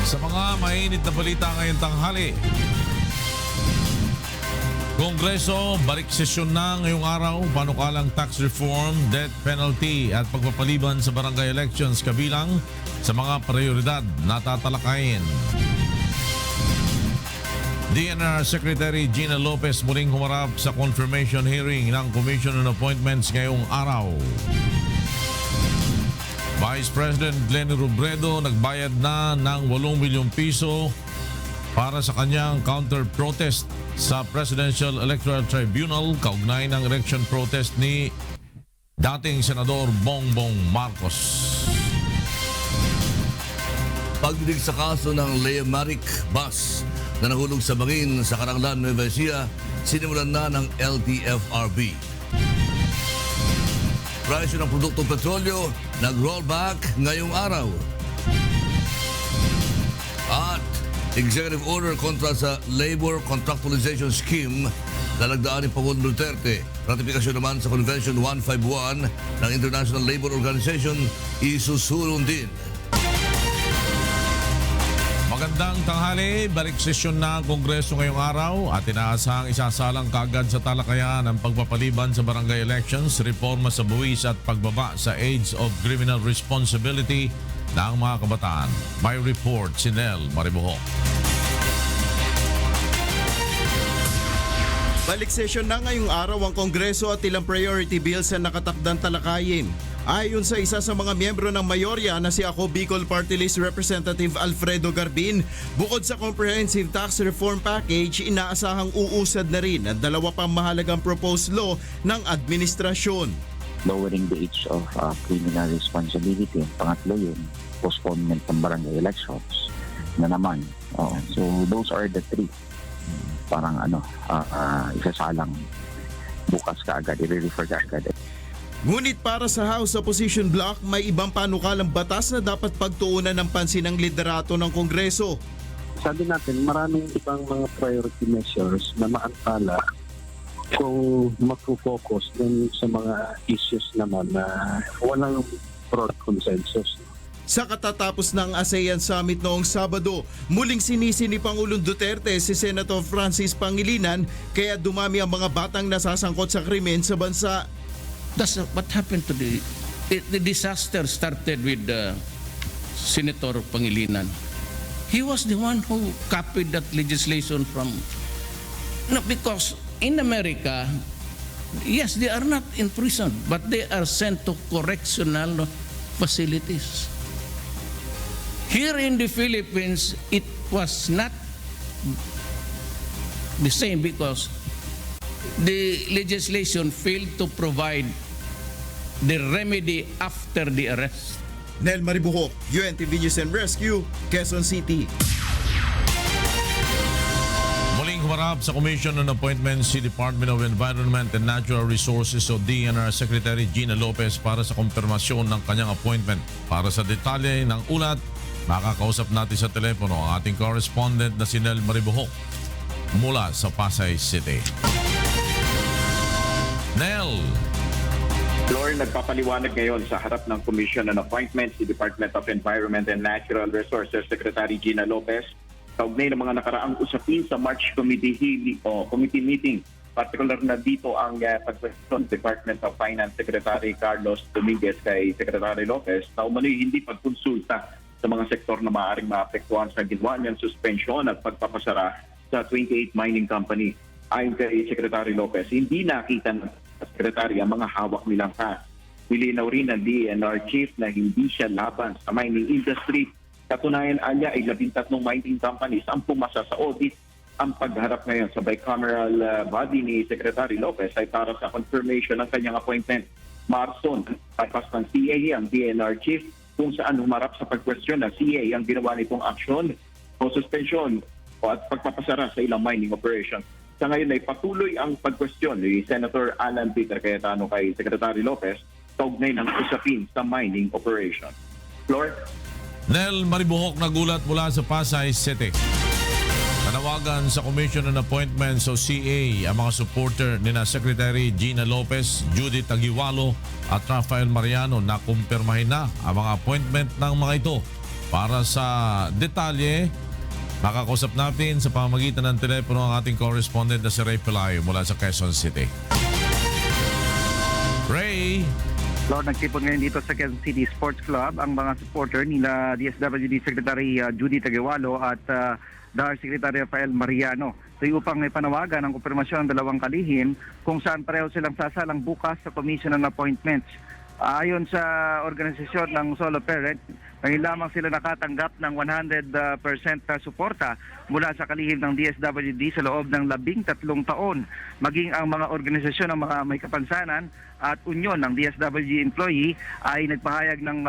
Sa mga mainit na balita ngayong tanghali, Kongreso, balik sesyon na ngayong araw, panukalang tax reform, death penalty at pagpapaliban sa barangay elections kabilang sa mga prioridad na tatalakayin. DNR Secretary Gina Lopez muling humarap sa confirmation hearing ng Commission on Appointments ngayong araw. Vice President Leni Robredo nagbayad na ng 8 milyong piso para sa kanyang counter-protest sa Presidential Electoral Tribunal kaugnay ng election protest ni dating Senador Bongbong Marcos. Pagdinig sa kaso ng Leomaric Bus na nahulog sa bangin sa Caranglan, Nueva Ecija, sinimulan na ng LTFRB. Presyo ng produktong petrolyo nag-rollback ngayong araw. At Executive Order kontra sa Labor Contractualization Scheme na nagdaan ni Pangulong Duterte. Ratifikasyon naman sa Convention 151 ng International Labor Organization isusulong din. Magandang tanghali, balik sesyon na ang Kongreso ngayong araw at inaasahang isasalang kaagad sa talakayan ang pagpapaliban sa barangay elections, reforma sa buwis at pagbaba sa age of criminal responsibility ng mga kabataan. May report si Nel Maribuhok. Balik session na ngayong araw ang Kongreso at ilang priority bills na nakatakdang talakayin. Ayon sa isa sa mga miyembro ng mayorya na si Ako Bicol Party List Representative Alfredo Garbin, bukod sa comprehensive tax reform package, inaasahang uusad na rin ang dalawa pang mahalagang proposed law ng administrasyon. Lowering the age of criminal responsibility. Pangatlo yun, postponement ng barangay elections na naman. So those are the three. Parang isasalang bukas kaagad, i-refer kaagad. Ngunit para sa House Opposition Bloc, may ibang panukalang batas na dapat pagtuunan ng pansin ng liderato ng Kongreso. Sabi natin, maraming ibang mga priority measures na maantala kung mag-focus din sa mga issues naman na walang broad consensus. Sa katatapos ng ASEAN Summit noong Sabado, muling sinisi ni Pangulong Duterte si Senator Francis Pangilinan kaya dumami ang mga batang nasasangkot sa krimen sa bansa. That's what happened to the disaster started with Senator Pangilinan. He was the one who copied that legislation from... No, because in America, yes, they are not in prison, but they are sent to correctional facilities. Here in the Philippines, it was not the same because the legislation failed to provide the remedy after the arrest. Nel Maribuhok, UNTV News and Rescue, Quezon City. Muling humarap sa Commission on Appointments si Department of Environment and Natural Resources o DNR Secretary Gina Lopez para sa kumpirmasyon ng kanyang appointment. Para sa detalye ng ulat, makakausap natin sa telepono ang ating correspondent na si Nel Maribuhok mula sa Pasay City. Nel! Lord, nagpapaliwanag ngayon sa harap ng Commission on Appointments si Department of Environment and Natural Resources Secretary Gina Lopez kaugnay ng mga nakaraang usapin sa March committee meeting. Particular na dito ang pagkwestiyon Department of Finance Secretary Carlos Dominguez kay Secretary Lopez na umano'y hindi pagkonsulta sa mga sektor na maaaring maapektuhan sa ginawa niyang suspension at pagpapasara sa 28 mining company. Ayon kay Secretary Lopez, hindi nakita ng Secretary ang mga hawak nilang pass. Nilinaw rin ng DNR Chief na hindi siya laban sa mining industry. Katunayan niya ay 13 mining companies ang pumasa sa audit. Ang pagharap ngayon sa bicameral body ni Secretary Lopez ay para sa confirmation ng kanyang appointment. Marson, papas ng CA ang DNR Chief kung saan humarap sa pagkwestiyon ng CA ang ginawa nitong aksyon o suspension o at pagpapasara sa ilang mining operation. Sa ngayon ay patuloy ang pagkwestiyon ni Senator Alan Peter Cayetano kay Secretary Lopez kaugnay ng usapin sa mining operation. Floor? Nel Maribuhok nagulat mula sa Pasay City. Nanawagan sa Commission on Appointments o CA ang mga supporter ni na Secretary Gina Lopez, Judith Aguiwalo at Rafael Mariano na kumpirmahin na ang mga appointment ng mga ito Para sa detalye, makakausap natin sa pamamagitan ng telepono ang ating correspondent na si Ray Pelayo mula sa Quezon City. Ray! Lord, nagtipon ngayon dito sa Quezon City Sports Club ang mga supporter nila DSWD Secretary Judy Taguewalo at DAR Secretary Rafael Mariano. Ito upang may panawagan ng kumpirmasyon ng dalawang kalihim kung saan pareho silang sasalang bukas sa Commission on Appointments. Ayon sa organisasyon ng solo parent, ngayon lamang sila nakatanggap ng 100% na suporta mula sa kalihim ng DSWD sa loob ng 13 taon. Maging ang mga organisasyon ng mga may kapansanan at unyon ng DSWD employee ay nagpahayag ng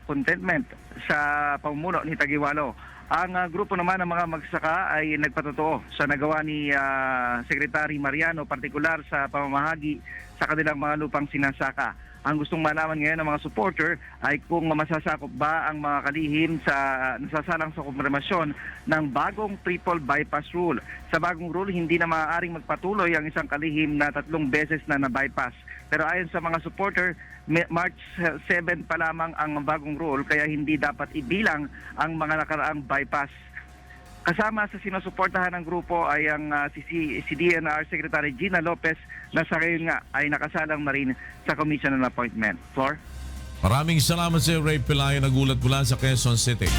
contentment sa pamumuno ni Taguewalo. Ang grupo naman ng mga magsaka ay nagpatotoo sa nagawa ni Secretary Mariano, partikular sa pamamahagi sa kanilang mga lupang sinasaka. Ang gustong malaman ngayon ng mga supporter ay kung masasakop ba ang mga kalihim sa nasasalang sa kumpirmasyon ng bagong triple bypass rule. Sa bagong rule, hindi na maaaring magpatuloy ang isang kalihim na 3 beses na na-bypass. Pero ayon sa mga supporter, March 7 pa lamang ang bagong rule kaya hindi dapat ibilang ang mga nakaraang bypass. Kasama sa sinusuportahan ng grupo ay ang si DNR Secretary Gina Lopez na sa ngayon nga ay nakasalang na rin sa Commission on Appointment. Flor? Maraming salamat sa Ray Pelayo, nagulat mula sa Quezon City.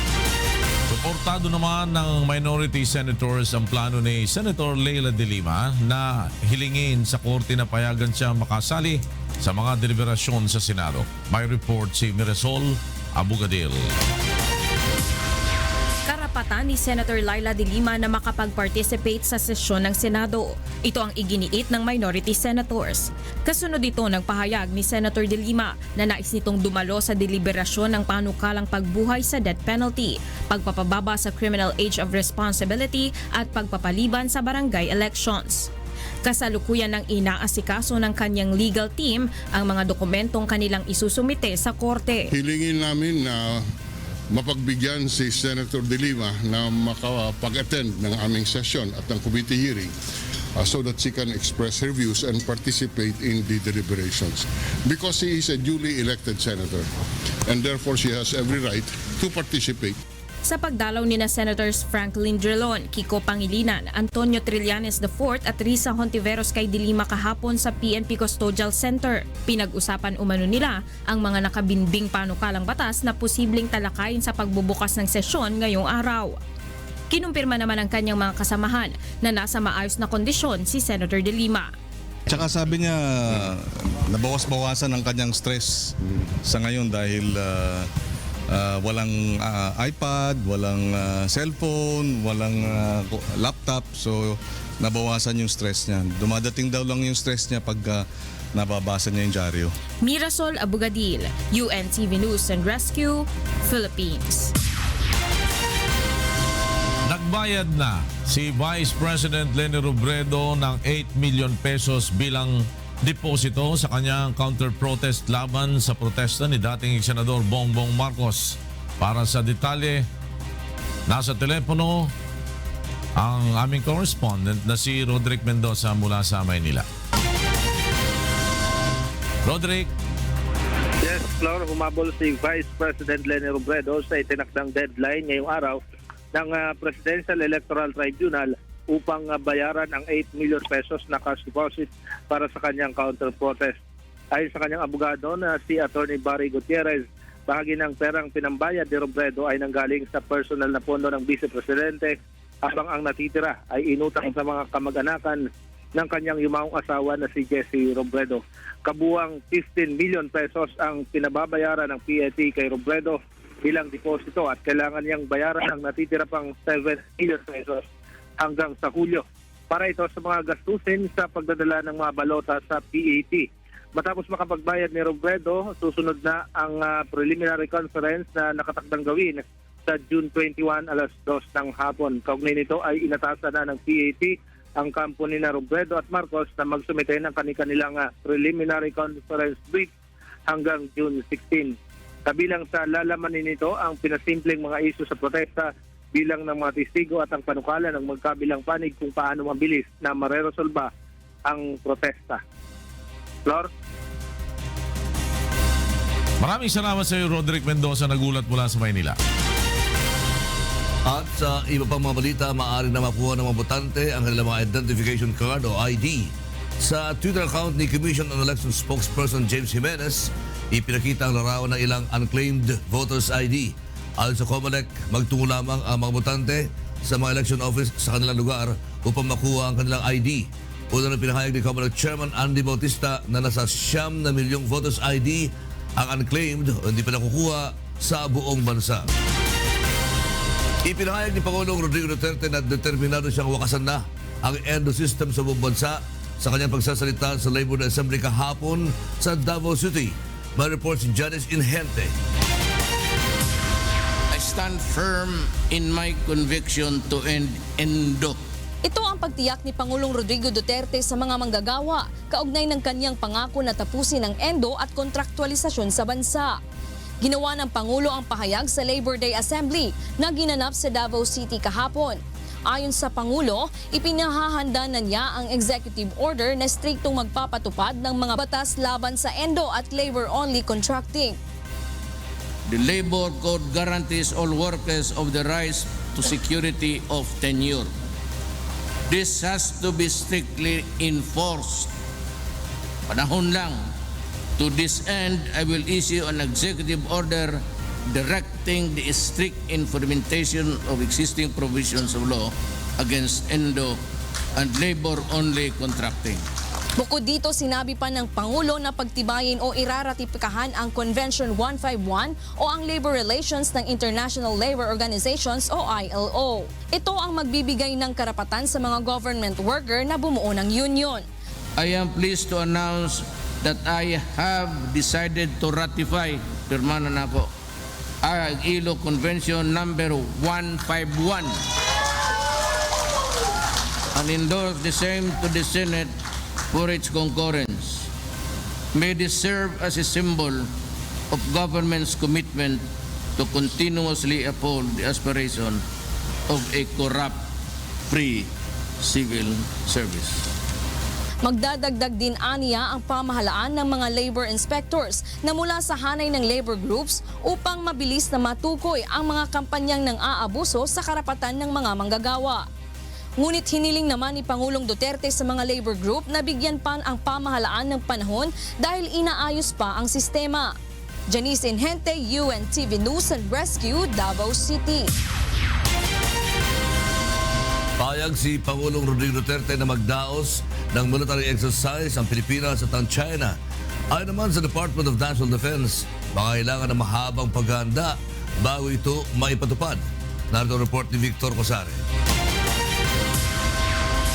Suportado naman ng minority senators ang plano ni Senator Leila de Lima na hilingin sa korte na payagan siya makasali sa mga deliberasyon sa Senado. May report si Mirasol Abugadil. Karapatan ni Senator Leila de Lima na makapag-participate sa sesyon ng Senado. Ito ang iginiit ng minority senators. Kasunod ito ng pahayag ni Senator de Lima na nais nitong dumalo sa deliberasyon ng panukalang pagbuhay sa death penalty, pagpapababa sa criminal age of responsibility at pagpapaliban sa barangay elections. Kasalukuyan ng inaasikaso ng kanyang legal team ang mga dokumentong kanilang isusumite sa korte. Hilingin namin na mapagbigyan si Senator De Lima na makapag-attend ng aming session at ng committee hearing so that she can express her views and participate in the deliberations. Because she is a duly elected senator and therefore she has every right to participate. Sa pagdalaw ni na Senators Franklin Drilon, Kiko Pangilinan, Antonio Trillanes IV at Risa Hontiveros kay de Lima kahapon sa PNP Custodial Center, pinag-usapan umano nila ang mga nakabinbing panukalang batas na posibleng talakayin sa pagbubukas ng sesyon ngayong araw. Kinumpirma naman ng kanyang mga kasamahan na nasa maayos na kondisyon si Senator de Lima. Tsaka sabi niya, nabawas-bawasan ang kanyang stress sa ngayon dahil walang iPad, walang cellphone, walang laptop. So, nabawasan yung stress niya. Dumadating daw lang yung stress niya pag nababasa niya yung dyaryo. Mirasol Abugadil, UNTV News and Rescue, Philippines. Nagbayad na si Vice President Leni Robredo ng 8 million pesos bilang deposito sa kanyang counter-protest laban sa protesta ni dating Senador Bongbong Marcos. Para sa detalye, nasa telepono ang aming correspondent na si Roderick Mendoza mula sa Maynila. Roderick. Yes, Flor, humabol si Vice President Leni Robredo sa itinakdang deadline ngayong araw ng Presidential Electoral Tribunal upang bayaran ang 8 million pesos na cash deposit para sa kanyang counter-protest. Ayon sa kanyang abogado na si Attorney Barry Gutierrez, bahagi ng perang pinambayad ni Robredo ay nanggaling sa personal na pondo ng Vice Presidente habang ang natitira ay inutang sa mga kamag-anakan ng kanyang yumaong asawa na si Jessie Robredo. Kabuang 15 million pesos ang pinababayaran ng PET kay Robredo bilang deposito at kailangan niyang bayaran ang natitira pang 7 million pesos hanggang sa Hulyo para ito sa mga gastusin sa pagdadala ng mga balota sa PET. Matapos makapagbayad ni Robredo, susunod na ang preliminary conference na nakatakdang gawin sa June 21 alas 2 ng hapon. Kaugnay nito ay inatasan na ng PET ang kampo ni Robredo at Marcos na magsumite ng kanilang preliminary conference brief hanggang June 16. Kabilang sa lalamanin nito ang pinasimpleng mga isyu sa protesta bilang ng mga testigo at ang panukala ng magkabilang panig kung paano mabilis na mareresolba ang protesta. Flor? Maraming salamat sa iyo, Roderick Mendoza, nagulat mula sa Maynila. At sa iba pang mga balita, maaari na makuha ng mga botante ang kanilang mga identification card o ID. Sa Twitter account ni Commission on Election spokesperson James Jimenez, ipinakita ang larawan ng ilang unclaimed voters ID. Ayon sa COMELEC, magtungo lamang ang mga botante sa mga election office sa kanilang lugar upang makuha ang kanilang ID. Una na pinahayag ni COMELEC Chairman Andy Bautista na nasa 9 milyong voters ID ang unclaimed o hindi pa nakukuha sa buong bansa. Ipinahayag ni Pangulong Rodrigo Duterte na determinado siyang wakasan na ang endo system sa buong bansa sa kanyang pagsasalita sa Labor Assembly kahapon sa Davao City. May report si Janice Inhente. I stand firm in my conviction to end endo. Ito ang pagtiyak ni Pangulong Rodrigo Duterte sa mga manggagawa kaugnay ng kanyang pangako na tapusin ang endo at kontraktualisasyon sa bansa. Ginawa ng Pangulo ang pahayag sa Labor Day Assembly na ginanap sa Davao City kahapon. Ayon sa Pangulo, ipinahahanda na niya ang executive order na striktong magpapatupad ng mga batas laban sa endo at labor-only contracting. The Labor Code guarantees all workers of the rights to security of tenure. This has to be strictly enforced. Panahon lang. To this end, I will issue an executive order directing the strict implementation of existing provisions of law against endo and labor-only contracting. Bukod dito, sinabi pa ng Pangulo na pagtibayin o iraratipikahan ang Convention 151 o ang Labor Relations ng International Labor Organizations o ILO. Ito ang magbibigay ng karapatan sa mga government worker na bumuo ng union. I am pleased to announce that I have decided to ratify, pirmana na po, ang ILO Convention number 151 and endorse the same to the Senate for its concurrence. May this serve as a symbol of government's commitment to continuously uphold the aspiration of a corrupt-free civil service. Magdadagdag din aniya ang pamahalaan ng mga labor inspectors na mula sa hanay ng labor groups upang mabilis na matukoy ang mga kampanyang nang aabuso sa karapatan ng mga manggagawa. Ngunit hiniling naman ni Pangulong Duterte sa mga labor group na bigyan pa ang pamahalaan ng panahon dahil inaayos pa ang sistema. Janice Inhente, UNTV News and Rescue, Davao City. Payag si Pangulong Rodrigo Duterte na magdaos ng military exercise ang Pilipinas at ang China. Ayon naman sa Department of National Defense, makailangan ng mahabang paghahanda bago ito maipatupad. Narito ang report ni Victor Cosare.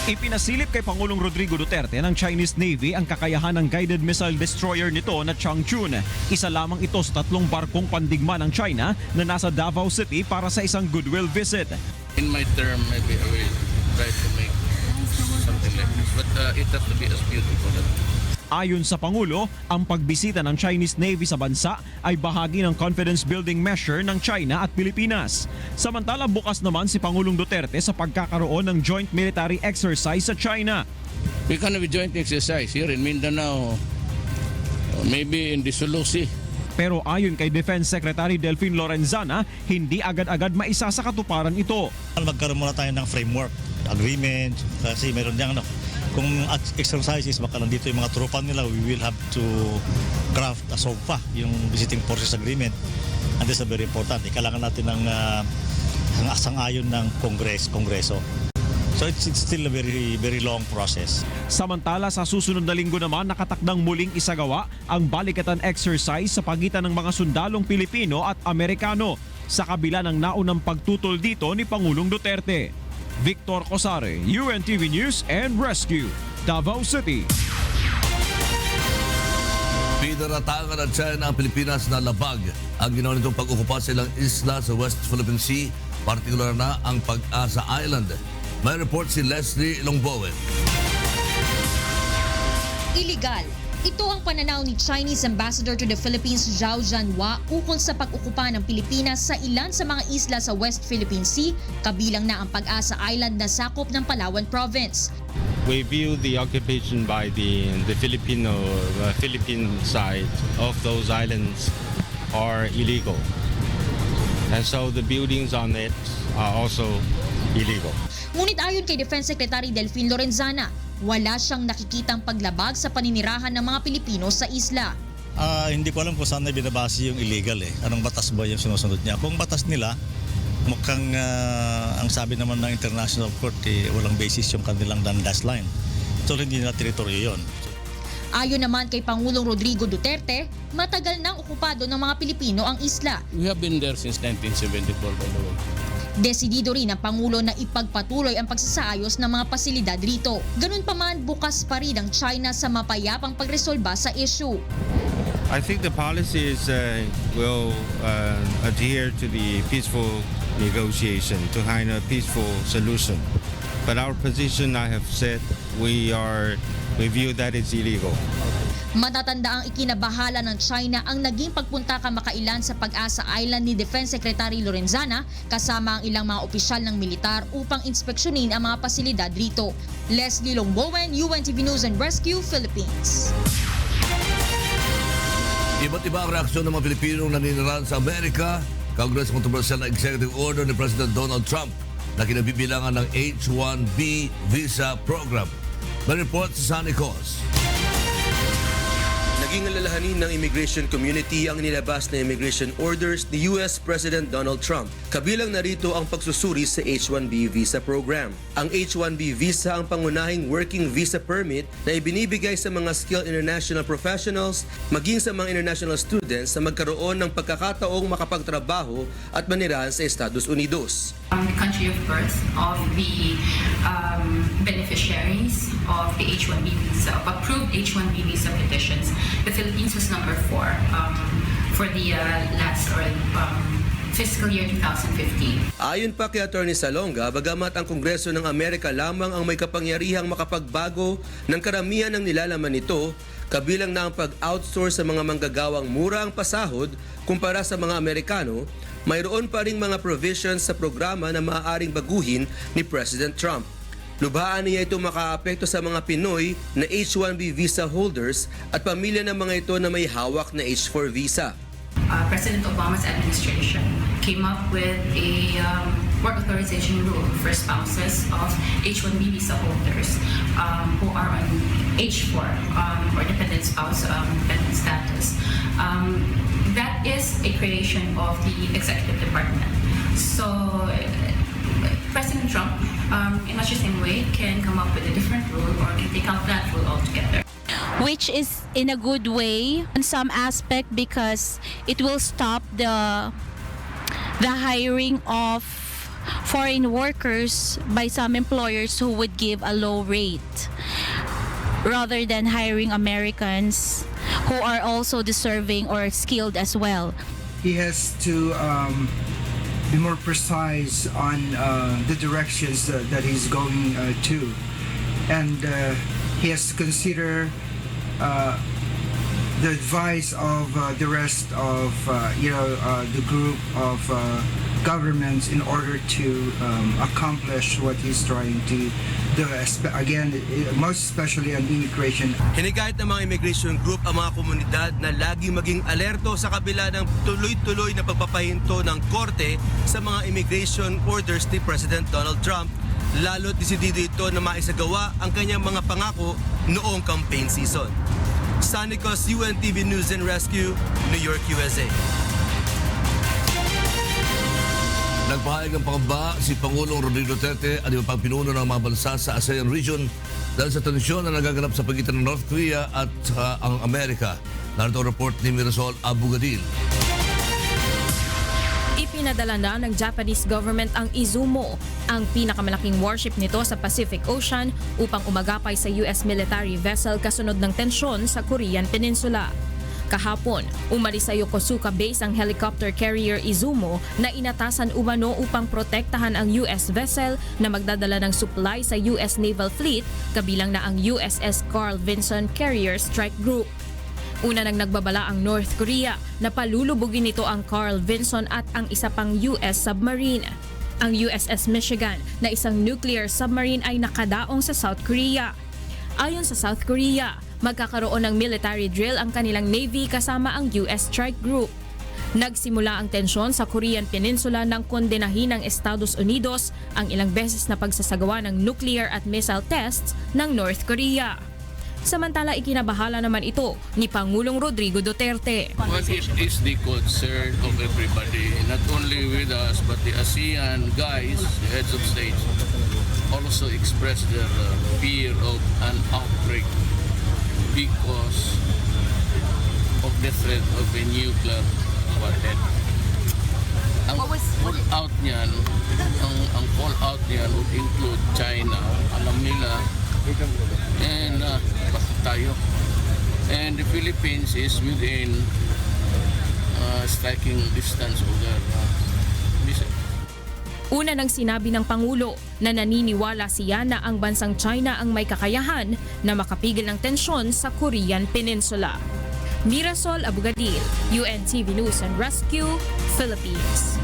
Ipinasilip kay Pangulong Rodrigo Duterte ng Chinese Navy ang kakayahan ng guided missile destroyer nito na Changchun. Isa lamang ito sa 3 barkong pandigma ng China na nasa Davao City para sa isang goodwill visit. In my term, maybe I will try to make something like this. But it has to be as beautiful as Ayon sa Pangulo, ang pagbisita ng Chinese Navy sa bansa ay bahagi ng confidence-building measure ng China at Pilipinas. Samantala, bukas naman si Pangulong Duterte sa pagkakaroon ng joint military exercise sa China. We can have a joint exercise here in Mindanao, maybe in the Sulu Sea. Pero ayon kay Defense Secretary Delfin Lorenzana, hindi agad-agad maisa sa katuparan ito. Magkaroon muna tayo ng framework, agreement, kasi meron diyang kung exercises, baka nandito yung mga tropa nila, we will have to craft a SOGPA, yung Visiting Forces Agreement. And this is very important. Kailangan natin ng asang-ayon ng Kongreso. So it's still a very long process. Samantala, sa susunod na linggo naman nakatakdang muling isagawa ang balikatan exercise sa pagitan ng mga sundalong Pilipino at Amerikano sa kabila ng naunang pagtutol dito ni Pangulong Duterte. Victor Cosare, UNTV News and Rescue, Davao City. Pinaratangan ng China ang Pilipinas na labag ang ginawa nitong pag-ukupa sa ilang isla sa West Philippine Sea, partikular na ang Pag-asa Island. May report si Leslie Longbowen. Illegal. Ito ang pananaw ni Chinese Ambassador to the Philippines Zhao Jianhua ukol sa pag-ukupa ng Pilipinas sa ilan sa mga isla sa West Philippine Sea, kabilang na ang Pag-asa Island na sakop ng Palawan Province. We view the occupation by the Philippine side of those islands are illegal. And so the buildings on it are also illegal. Ngunit ayon kay Defense Secretary Delfin Lorenzana, wala siyang nakikitang paglabag sa paninirahan ng mga Pilipino sa isla. Hindi ko alam kung saan na binabase yung illegal eh. Anong batas ba yung sinusunod niya? Kung batas nila, mukhang ang sabi naman ng International Court, walang basis yung kanilang Dundas Line. So hindi nila teritoryo yun. Ayon naman kay Pangulong Rodrigo Duterte, matagal nang okupado ng mga Pilipino ang isla. We have been there since 1974, by the way. Desidido rin ang Pangulo na ipagpatuloy ang pagsasaayos ng mga pasilidad rito. Ganun pa man, bukas pa rin ang China sa mapayapang pagresolba sa issue. I think the policies will adhere to the peaceful negotiation to find a peaceful solution. But our position, I have said, we view that it's illegal. Matatanda ang ikinabahala ng China ang naging pagpunta kamakailan sa Pag-asa Island ni Defense Secretary Lorenzana kasama ang ilang mga opisyal ng militar upang inspeksyonin ang mga pasilidad rito. Leslie Longbowen, UNTV News and Rescue, Philippines. Iba't iba ang reaksyon ng mga Pilipinong naninirahan sa Amerika kaugnay sa kontrobersyal na executive order ni President Donald Trump na kinabibilangan ng H-1B visa program. May report si Sunny Cos. Naging alalahanin ng immigration community ang nilabas na immigration orders ni US President Donald Trump. Kabilang narito ang pagsusuri sa H-1B visa program. Ang H-1B visa ang pangunahing working visa permit na ibinibigay sa mga skilled international professionals maging sa mga international students na magkaroon ng pagkakataong makapagtrabaho at manirahan sa Estados Unidos. The country of birth of the beneficiaries of the H-1B visa, of approved H-1B visa petitions, the Philippines was number 4 for the last fiscal year 2015. Ayon pa kay Attorney Salonga, bagamat ang Kongreso ng Amerika lamang ang may kapangyarihang makapagbago ng karamihan ng nilalaman nito, kabilang na ang pag-outsource sa mga manggagawang mura ang pasahod kumpara sa mga Amerikano, mayroon pa ring mga provisions sa programa na maaaring baguhin ni President Trump. Lubhaan niya ito makaapekto sa mga Pinoy na H-1B visa holders at pamilya ng mga ito na may hawak na H-4 visa. President Obama's administration came up with a work authorization rule for spouses of H-1B visa holders who are on H-4 or dependent spouse dependent status. That is a creation of the executive department. So President Trump, in much the same way, can come up with a different rule or can take out that rule altogether. Which is in a good way in some aspect because it will stop the hiring of foreign workers by some employers who would give a low rate rather than hiring Americans who are also deserving or skilled as well. He has to be more precise on the directions that he's going to, and he has to consider the advice of the rest of the group of governments in order to accomplish what he's trying to do. Again, most especially on immigration. Hinikayat ng mga immigration group ang mga komunidad na laging maging alerto sa kabila ng tuloy-tuloy na pagpapahinto ng korte sa mga immigration orders ni President Donald Trump, lalo't desidido ito na maisagawa ang kanyang mga pangako noong campaign season. Sunny Cos, UNTV News and Rescue, New York, USA. Nagpahayag ng pangamba si Pangulong Rodrigo Duterte at iba pang pinuno ng mga bansa sa ASEAN region dahil sa tensyon na nagaganap sa pagitan ng North Korea at ang Amerika. Narito ang report ni Mirasol Abugadil. Ipinadala na ng Japanese government ang Izumo, ang pinakamalaking warship nito sa Pacific Ocean upang umagapay sa US military vessel kasunod ng tensyon sa Korean Peninsula. Kahapon, umalis sa Yokosuka Base ang helicopter carrier Izumo na inatasan umano upang protektahan ang US vessel na magdadala ng supply sa US Naval Fleet, kabilang na ang USS Carl Vinson Carrier Strike Group. Una nang nagbabala ang North Korea na palulubugin nito ang Carl Vinson at ang isa pang US submarine. Ang USS Michigan na isang nuclear submarine ay nakadaong sa South Korea. Ayon sa South Korea, magkakaroon ng military drill ang kanilang Navy kasama ang US Strike Group. Nagsimula ang tensyon sa Korean Peninsula nang kondenahin ng Estados Unidos ang ilang beses na pagsasagawa ng nuclear at missile tests ng North Korea. Samantala, ikinabahala naman ito ni Pangulong Rodrigo Duterte. Well, it is the concern of everybody, not only with us, but the ASEAN guys, the heads of state, also expressed their fear of an outbreak because of the threat of a nuclear warhead. Ang fallout niyan, ang fallout niyan would include China, alam nila, and bakit tayo? And the Philippines is within striking distance of their missile. Una nang sinabi ng Pangulo na naniniwala siya na ang bansang China ang may kakayahan na makapigil ng tensyon sa Korean Peninsula. Mirasol Abugadil, UNTV News and Rescue, Philippines.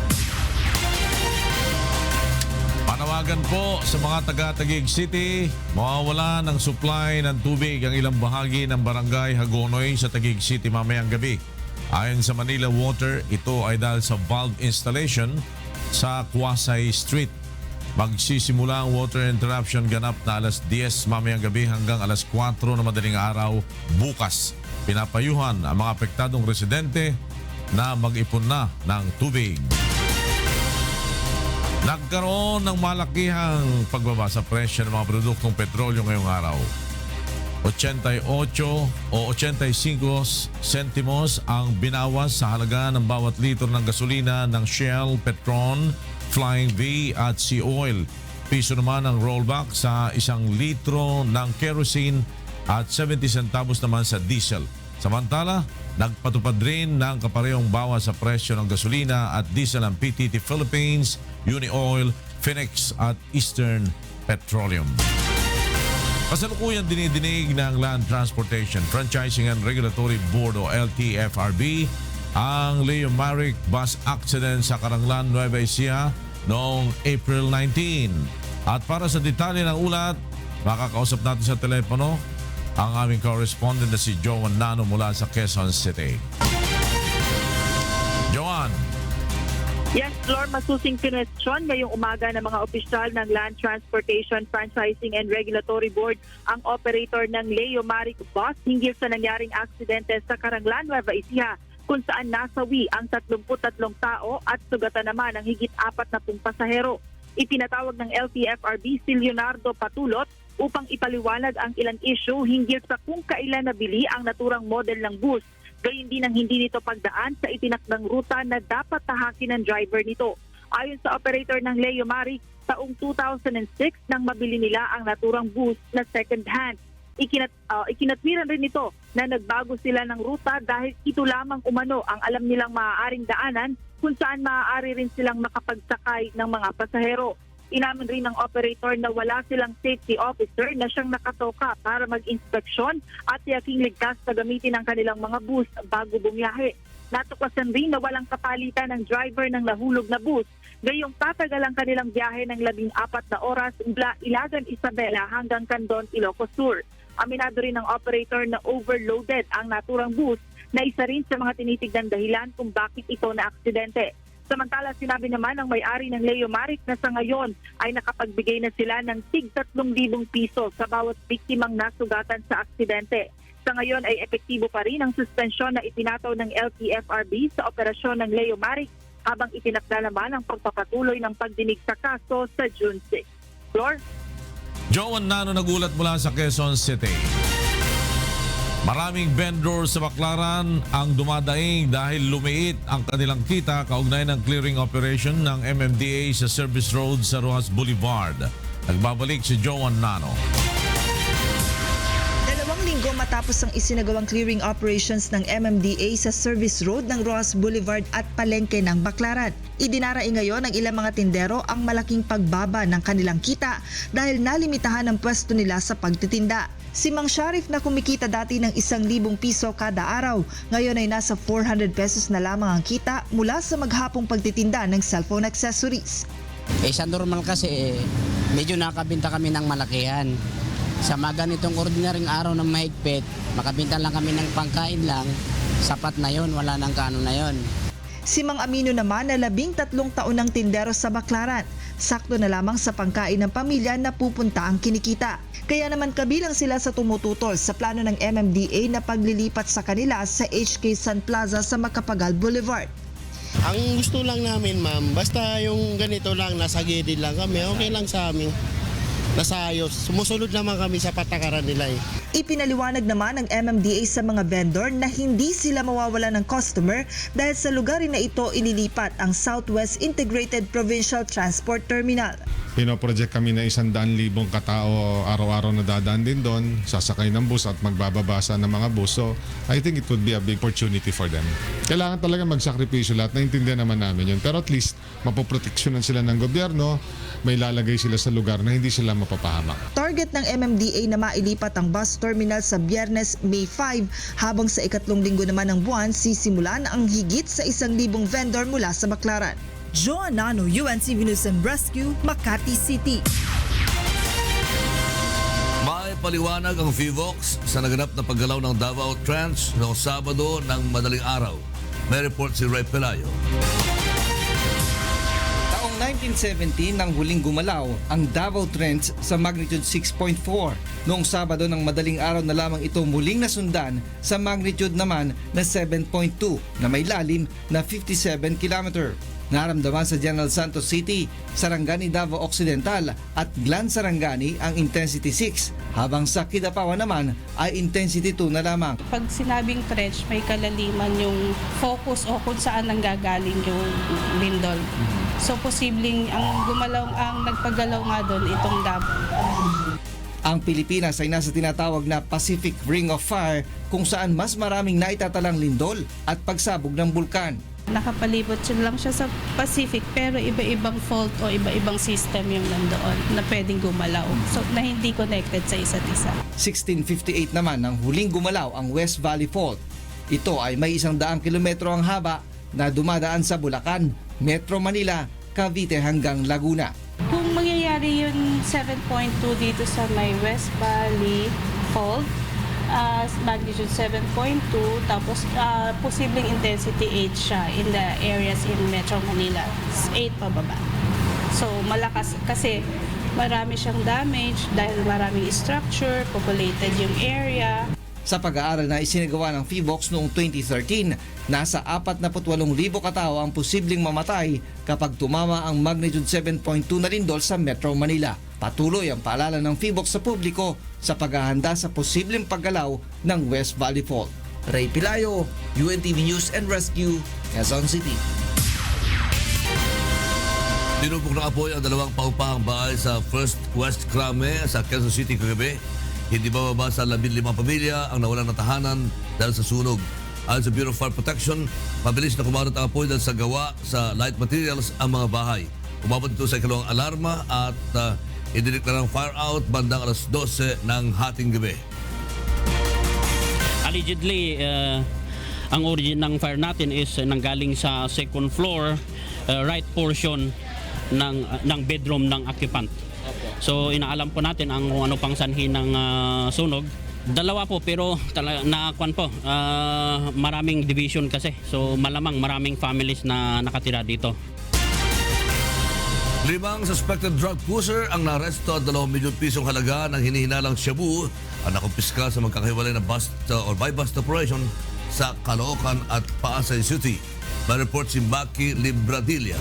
Panawagan po sa mga taga-Taguig City, mawawala ng supply ng tubig ang ilang bahagi ng barangay Hagonoy sa Taguig City mamayang gabi. Ayon sa Manila Water, ito ay dahil sa valve installation sa Quasay Street. Magsisimula ang water interruption ganap na alas 10 mamayang gabi hanggang alas 4 na madaling araw bukas. Pinapayuhan ang mga apektadong residente na mag-ipon na ng tubig. Nagkaroon ng malakihang pagbaba sa presyo ng mga produktong petrolyo ngayong araw. 88 o 85 sentimos ang binawas sa halaga ng bawat litro ng gasolina ng Shell, Petron, Flying V at Sea Oil. Piso naman ang rollback sa 1 litro ng kerosene at 70 centavos naman sa diesel. Samantala, nagpatupad rin ng kaparehong bawas sa presyo ng gasolina at diesel ang PTT Philippines, Unioil, Phoenix at Eastern Petroleum. Kasalukuyan dinidinig ng Land Transportation Franchising and Regulatory Board o LTFRB ang Leo Maric bus accident sa Caranglan, Nueva Ecija noong April 19. At para sa detalye ng ulat, makakausap natin sa telepono ang aming correspondent na si Joan Nano mula sa Quezon City. Joan. Yes, Lord, masusing kinwestiyon ngayong umaga ng mga opisyal ng Land Transportation Franchising and Regulatory Board ang operator ng Leo Maric bus hinggil sa nangyaring aksidente sa Caranglan, Nueva Ecija kung saan nasawi ang 33 tao at sugatan naman ang higit 40 pasahero. Ipinatawag ng LTFRB si Leonardo Patulot upang ipaliwanag ang ilang issue hinggil sa kung kailan nabili ang naturang model ng bus. Gayon din ang hindi nito pagdaan sa itinakdang ruta na dapat tahakin ng driver nito. Ayon sa operator ng Leo Maric, taong 2006 nang mabili nila ang naturang bus na second hand. Ikinatwiran rin nito na nagbago sila ng ruta dahil ito lamang umano ang alam nilang maaaring daanan kung saan maaari rin silang makapagsakay ng mga pasahero. Inamin rin ng operator na wala silang safety officer na siyang nakatoka para mag-inspeksyon at tiyaking ligtas na gamitin ang kanilang mga bus bago bumiyahe. Natuklasan rin na walang kapalitan ng driver ng nahulog na bus. Gayong tatagal ang kanilang biyahe ng 14 na oras mula Ilagan, Isabela hanggang Candon, Ilocos Sur. Aminado rin ng operator na overloaded ang naturang bus na isa rin sa mga tinitignan dahilan kung bakit ito na aksidente. Samantala, sinabi naman ng may-ari ng Leo Maric na sa ngayon ay nakapagbigay na sila ng tig 3,000 piso sa bawat biktimang nasugatan sa aksidente. Sa ngayon ay epektibo pa rin ang suspensyon na itinataw ng LTFRB sa operasyon ng Leo Maric habang itinakda naman ang pagpapatuloy ng pagdinig sa kaso sa June 6. Flor? Joan Nano nagulat mula sa Quezon City. Maraming vendors sa Baclaran ang dumadaing dahil lumiit ang kanilang kita kaugnay ng clearing operation ng MMDA sa Service Road sa Rojas Boulevard. Nagbabalik si Joan Nano. 2 linggo matapos ang isinagawang clearing operations ng MMDA sa Service Road ng Rojas Boulevard at Palengke ng Baclaran. Idinaraing ngayon ng ilang mga tindero ang malaking pagbaba ng kanilang kita dahil nalimitahan ang pwesto nila sa pagtitinda. Si Mang Sharif na kumikita dati ng 1,000 piso kada araw, ngayon ay nasa 400 pesos na lamang ang kita mula sa maghapong pagtitinda ng cellphone accessories. Sa normal kasi medyo nakabinta kami ng malakihan. Sa mga ganitong ordinaryong araw ng mahigpit, makabinta lang kami ng pangkain lang, sapat na yon, wala nang kaano na yon. Si Mang Amino naman na 13 taon ng tindero sa Baclaran. Sakto na lamang sa pangkain ng pamilya na pupunta ang kinikita. Kaya naman kabilang sila sa tumututol sa plano ng MMDA na paglilipat sa kanila sa HK Sun Plaza sa Macapagal Boulevard. Ang gusto lang namin, ma'am, basta yung ganito lang, nasa gilid lang kami, okay lang sa amin. Nasa ayos. Sumusunod naman kami sa patakaran nila eh. Ipinaliwanag naman ng MMDA sa mga vendor na hindi sila mawawala ng customer dahil sa lugar na ito ililipat ang Southwest Integrated Provincial Transport Terminal. Pinoproject kami na 100,000 katao araw-araw na dadaan din doon, sasakay ng bus at magbababasa ng mga bus. So I think it would be a big opportunity for them. Kailangan talaga magsakripisyo lahat, naintindihan naman namin yun. Pero at least mapoproteksyonan sila ng gobyerno, may lalagay sila sa lugar na hindi sila mapapahamak. Target ng MMDA na mailipat ang bus terminal sa Biyernes, May 5, habang sa ikatlong linggo naman ng buwan sisimulan ang higit sa 1,000 vendor mula sa Baclaran. Joanna Nano, UNTV News and Rescue, Makati City. May paliwanag ang FIVOX sa naganap na paggalaw ng Davao Trans noong Sabado ng madaling araw. May report si Ray Pelayo. Taong 1970 nang huling gumalaw ang Davao Trends sa magnitude 6.4. Noong Sabado ng madaling araw na lamang ito muling nasundan sa magnitude naman na 7.2 na may lalim na 57 km. Naramdaman sa General Santos City, Sarangani Davao Occidental at Glan Sarangani ang intensity 6, habang sa Kidapawan naman ay intensity 2 na lamang. Pag sinabing trench, may kalaliman yung focus o kung saan nanggagaling yung lindol. So posibleng ang nagpagalaw nga doon itong Davao. Ang Pilipinas ay nasa tinatawag na Pacific Ring of Fire, kung saan mas maraming naitatalang lindol at pagsabog ng bulkan. Nakapalibot lang siya sa Pacific pero iba-ibang fault o iba-ibang system yung nandoon na pwedeng gumalaw. So na hindi connected sa isa't isa. 1658 naman nang huling gumalaw ang West Valley Fault. Ito ay may 100 kilometro ang haba na dumadaan sa Bulacan, Metro Manila, Cavite hanggang Laguna. Kung mangyayari yung 7.2 dito sa may West Valley Fault, magnitude 7.2, tapos posibleng intensity 8 siya in the areas in Metro Manila. 8 pababa. So malakas kasi marami siyang damage dahil maraming structure, populated yung area. Sa pag-aaral na isinagawa ng FIVOX noong 2013, nasa 48,000 katao ang posibleng mamatay kapag tumama ang magnitude 7.2 na lindol sa Metro Manila. Patuloy ang paalala ng FIVOX sa publiko sa paghahanda sa posibleng paggalaw ng West Valley Fault. Ray Pilayo, UNTV News and Rescue, Quezon City. Tinupok na apoy ang dalawang paupahang bahay sa First West Crame sa Quezon City kagabi. Hindi bababa sa 15 pamilya ang nawalan ng tahanan dahil sa sunog. Ayon sa Bureau of Fire Protection, mabilis na kumarot ang apoy dahil sa gawa sa light materials ang mga bahay. Umabot ito sa ikalawang alarma at idineklara ng fire out bandang alas 12 ng hating gabi. Allegedly, ang origin ng fire natin is nanggaling sa second floor, right portion ng bedroom ng occupant. So inaalam po natin ang ano pang sanhi ng sunog. Dalawa po pero maraming division kasi. So malamang maraming families na nakatira dito. 5 suspected drug pusher ang naresto at 2 milyon pisong halaga ng hinihinalang shabu ang nakumpiska sa magkakahiwalay na bust or buy-bust operation sa Caloocan at Pasay City. May report si Maki Libradilla.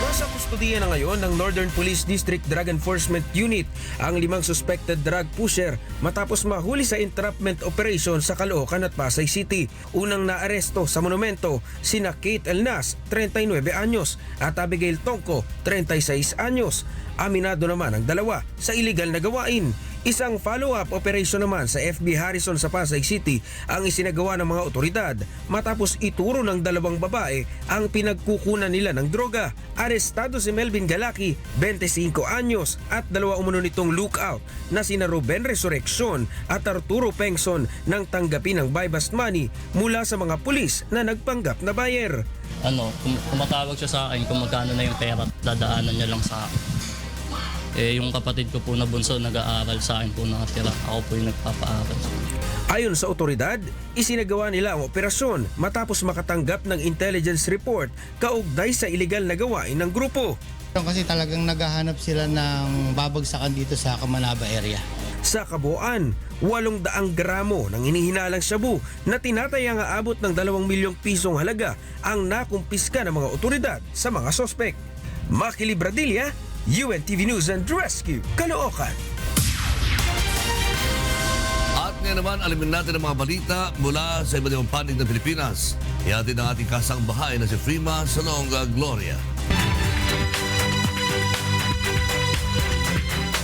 Nasa kustudiya na ngayon ng Northern Police District Drug Enforcement Unit ang 5 suspected drug pusher matapos mahuli sa entrapment operation sa Caloocan at Pasay City. Unang naaresto sa monumento sina Kate Elnas, 39 anyos at Abigail Tongko, 36 anyos. Aminado naman ang dalawa sa iligal na gawain. Isang follow-up operation naman sa FB Harrison sa Pasay City ang isinagawa ng mga otoridad matapos ituro ng 2 babae ang pinagkukunan nila ng droga. Arestado si Melvin Galaki, 25 anyos at 2 umano nitong lookout na sina Ruben Resurrection at Arturo Pengson nang tanggapin ng buy-bust money mula sa mga pulis na nagpanggap na buyer. Tumatawag siya sa akin kung magkano na yung pera, dadaanan niya lang sa akin. Yung kapatid ko po na bunso nag-aaral, sa akin po nakatira. Ako po yung nagpapaaral. Ayon sa otoridad, isinagawa nila ang operasyon matapos makatanggap ng intelligence report kaugnay sa iligal na gawain ng grupo. Kasi talagang naghahanap sila ng babagsakan dito sa Kamanaba area. Sa kabuuan, 800 gramo ng hinihinalang shabu na tinatayang aabot ng 2 milyong pisong halaga ang nakumpiska ng mga otoridad sa mga sospek. Makili Bradilla, UNTV News and Rescue, Caloocan. At ngayon naman, alamin natin ang mga balita mula sa iba't ibang panig ng Pilipinas. Ihatid ang ating kasangbahay na si Frima Salonga Gloria.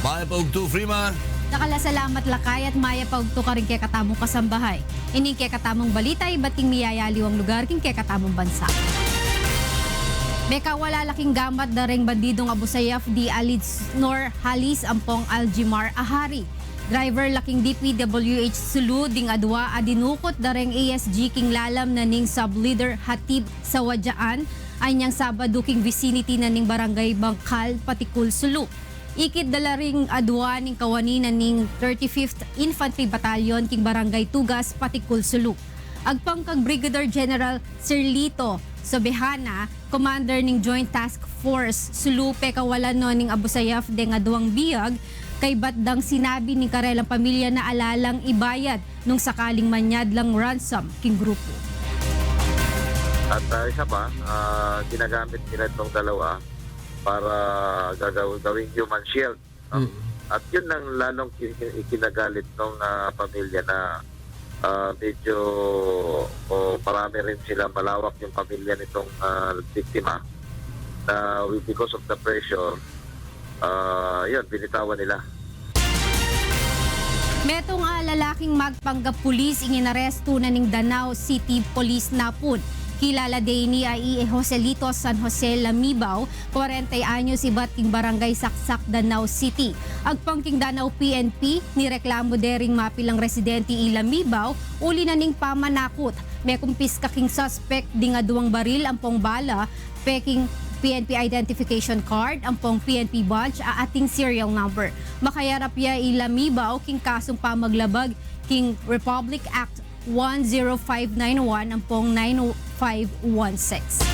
Maya paugto, Frima. Nakalasalamat lakay at maya paugto ka rin kay katamong kasambahay. Ining kay katamong balita, iba't king miyayaliw ang lugar king kay katamong bansa. Beka wala laking gamat dareng bandidong Abu Sayyaf di Alids nor Halis ampong Aljimar Ahari. Driver laking DPWH Sulu ding adwa adinukot dareng ASG king lalam na ning sub-leader Hatib sa Wadyaan anyang Sabado king vicinity na ning barangay Bangkal Patikul Sulu. Ikit dala ring adwa ning kawani na ning 35th Infantry Battalion king barangay Tugas Patikul Sulu. Agpang kag Brigadier General Sirlito Sobehana, commander ning Joint Task Force Sulu pekawalan no ning Abu Sayyaf deng adwang biyag kay batdang sinabi ni karelang pamilya na alalang ibayad nung sakaling manyad lang ransom king grupo. At isa pa, ginagamit nila itong dalawa para gawing human shield. No? At yun ang lalong ikinagalit ng pamilya na medyo marami rin sila, malawak yung pamilya nitong biktima na because of the pressure, yun, binitawan nila. Metong lalaking magpanggap pulis inginaresto na ning Danao City Police Napun. Kilala din ni ay Joselito San Jose Lamibaw, 40 anyos iba't king barangay Saksak, Danao City. Agpangking Danao PNP, nireklamo dering mapilang residente Lamibaw, uli na ning pamanakot. May kumpis kaking suspect ding aduang baril ampong bala, peking PNP identification card, ampong PNP badge, ating serial number. Makayarap ya Lamibaw king kasong pamaglabag king Republic Act 10591 ampong 9516.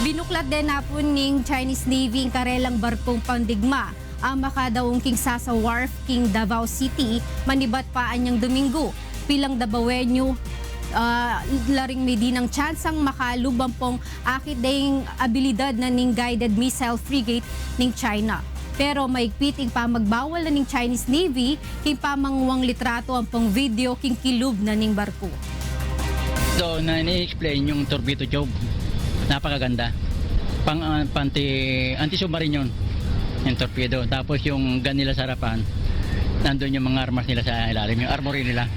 Binuklat din na po ning Chinese Navy ang karelang barkong pandigma ang makadaong king Sasa Wharf king Davao City manibat pa anyang Domingo. Pilang Dabawenyo laring may di ng tsansang makalubang pong akit ding abilidad na ning guided missile frigate ning China. Pero maigpit ing pamagbawal na ning Chinese Navy king pamangwang litrato ang pong video king kilub na ning barko. So, na ni-explain yung torpedo job. Napakaganda. Anti-submarine yun. Yung torpedo. Tapos yung gun nila sa harapan, nandun yung mga armas nila sa ilalim. Yung armory nila.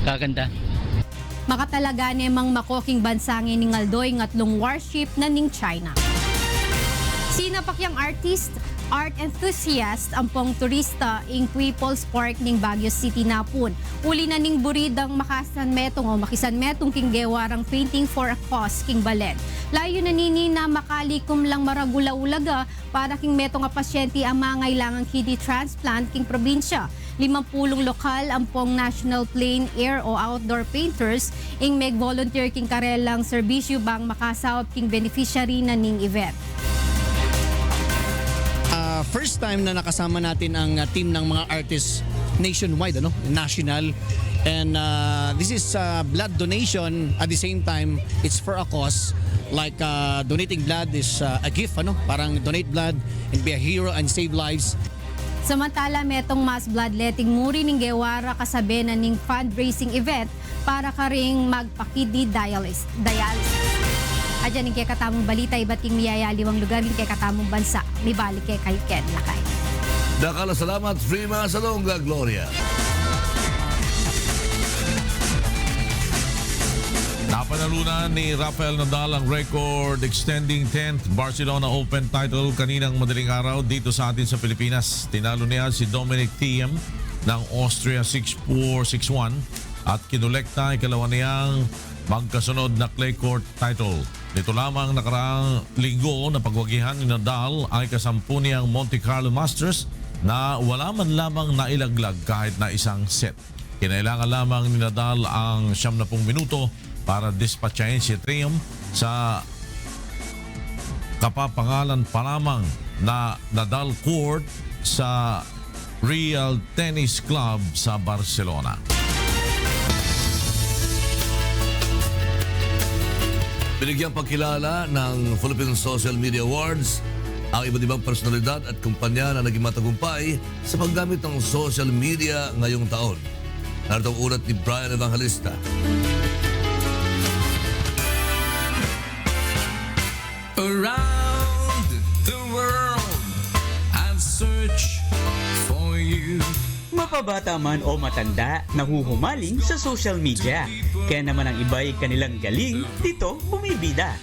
Kaganda. Makatalaga nemang makoking bansangin ning Aldoy ngatlong warship na ning China. Sinapakyang artist, art enthusiast ang pong turista ing People's Park ning Baguio City Napun. Uli na ning buridang makisan metong king gewarang painting for a cause king Balen. Layo na nini na makalikom lang maragula-ulaga para king metong nga pasyente ang mangailangang kidney transplant king probinsya. 50 lokal ang pong National Plein Air o Outdoor Painters ing mag-volunteer king karelang serbisyo bang makasawap king beneficiary na ning event. First time na nakasama natin ang team ng mga artists nationwide, national. And this is blood donation. At the same time, it's for a cause. Like donating blood is a gift, parang donate blood and be a hero and save lives. Samantala, metong mass bloodletting muri ning gewara kasabi na ning fundraising event para ka ring magpa-kidney dialysis. Adyan ning kay katamong balita, iba't king miyayaliwang lugar ning kay katamong bansa. May balik kay Ken Lakay. Dakala salamat, Frima Salonga Gloria. Napanalunan ni Rafael Nadal ang record extending 10th Barcelona Open title kaninang madaling araw dito sa atin sa Pilipinas. Tinalo niya si Dominic Thiem ng Austria 6-4, 6-1 at kinolekta ikalawa niyang magkasunod na clay court title. Nito lamang nakaraang linggo na pagwagihan ni Nadal ay kasampu niyang Monte Carlo Masters na wala man lamang nailaglag kahit na isang set. Kinailangan lamang ni Nadal ang 70 minuto para dispatchahin si Thiem sa kapapangalan pa lamang na Nadal Court sa Real Tennis Club sa Barcelona. Binigyang pagkilala ng Philippine Social Media Awards ang iba't ibang personalidad at kumpanya na naging matagumpay sa paggamit ng social media ngayong taon. Narito ang ulat ni Brian Evangelista. Around the world, I've searched for you. Mapabata man o matanda, nahuhumaling sa social media. Kaya naman ang iba'y kanilang galing, dito bumibida.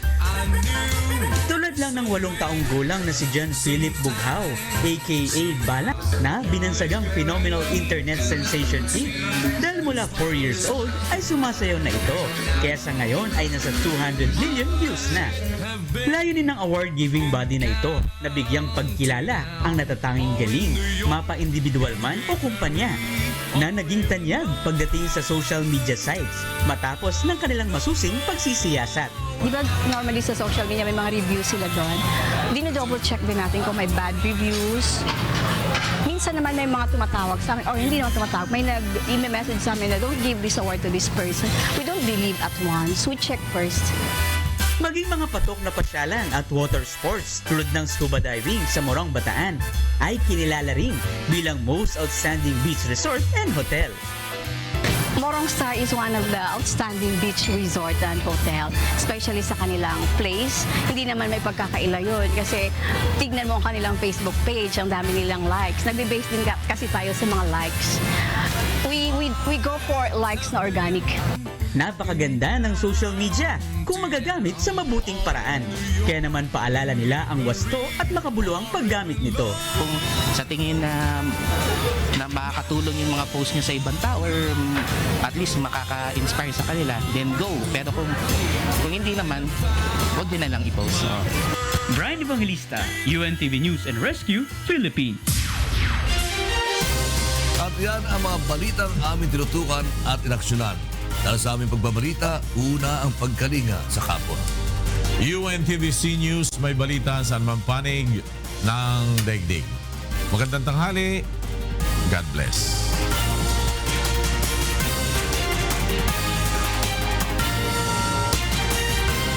Tulad lang ng 8 taong gulang na si John Philip Bughaw, aka Balak, na binansagang phenomenal internet sensation hit. Dahil mula 4 years old ay sumasayaw na ito, kaya sa ngayon ay nasa 200 million views na. Layunin ng award-giving body na ito na bigyang pagkilala ang natatanging galing, mapa-individual man o kumpanya, na naging tanyag pagdating sa social media sites matapos ng kanilang masusing pagsisiyasat. Di ba normally sa social media may mga reviews sila doon? Dino-double check din natin kung may bad reviews. Minsan naman may mga tumatawag sa amin, or hindi naman tumatawag, may nag-email message sa amin na don't give this award to this person. We don't believe at once. We check first. Maging mga patok na pasyalan at water sports tulad ng scuba diving sa Morong Bataan ay kinilala rin bilang most outstanding beach resort and hotel. Morong Star is one of the outstanding beach resort and hotel, especially sa kanilang place. Hindi naman may pagkakaila yun kasi tignan mo ang kanilang Facebook page, ang dami nilang likes. Nagbe-base din kasi tayo sa mga likes. We go for likes na organic. Napakaganda ng social media kung magagamit sa mabuting paraan. Kaya naman paalala nila ang wasto at makabuluhang paggamit nito. Kung sa tingin na makakatulong yung mga post nyo sa ibang tao or at least makaka-inspire sa kanila, then go. Pero kung hindi naman, huwag din na lang i-post. Brian Evangelista, UNTV News and Rescue, Philippines. At yan ang mga balitang aming tinutukan at inaksyonan. Dahil sa aming pagbabalita, una ang pagkalinga sa kapwa. UNTVC News, may balita sa anumang panig ng daigdig. Magandang tanghali. God bless.